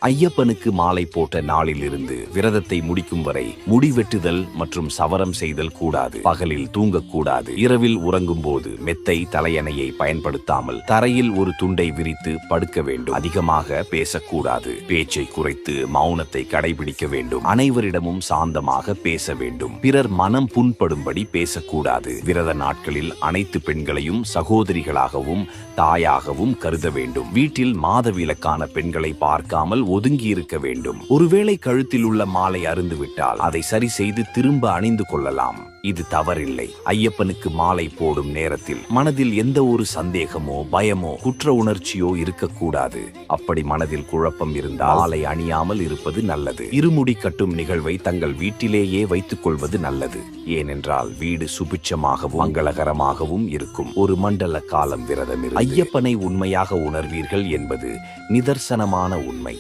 ஐயப்பனுக்கு மாலை போட்ட நாளிலிருந்து விரதத்தை முடிக்கும் வரை முடி வெட்டுதல் மற்றும் சவரம் செய்தல் கூடாது. பகலில் தூங்கக்கூடாது. இரவில் உறங்கும் போது மெத்தை தலையணையை பயன்படுத்தாமல் தரையில் ஒரு துண்டை விரித்து படுக்க வேண்டும். அதிகமாக பேசக்கூடாது. பேச்சை குறைத்து மௌனத்தை கடைபிடிக்க வேண்டும். அனைவரிடமும் சாந்தமாக பேச வேண்டும். பிறர் மனம் புண்படும்படி பேசக்கூடாது. விரத நாட்களில் அனைத்து பெண்களையும் சகோதரிகளாகவும் தாயாகவும் கருத வேண்டும். வீட்டில் மாதவிலக்கான பெண்களை பார்க்காமல் ஒதுங்கி இருக்க வேண்டும். ஒருவேளை கழுத்தில் உள்ள மாலை அருந்துவிட்டால் அதை சரி செய்து திரும்ப அணிந்து கொள்ளலாம். இது தவறில்லை. ஐயப்பனுக்கு மாலை போடும் நேரத்தில் மனதில் எந்த ஒரு சந்தேகமோ பயமோ குற்ற உணர்ச்சியோ இருக்கக்கூடாது. அப்படி மனதில் குழப்பம் இருந்தால் மாலை அணியாமல் இருப்பது நல்லது. இருமுடி கட்டும் நிகழ்வை தங்கள் வீட்டிலேயே வைத்துக் கொள்வது நல்லது. ஏனென்றால் வீடு சுபிட்சமாகவும் மங்களகரமாகவும் இருக்கும். ஒரு மண்டல காலம் விரதம் ஐயப்பனை உண்மையாக உணர்வீர்கள் என்பது நிதர்சனமான உண்மை.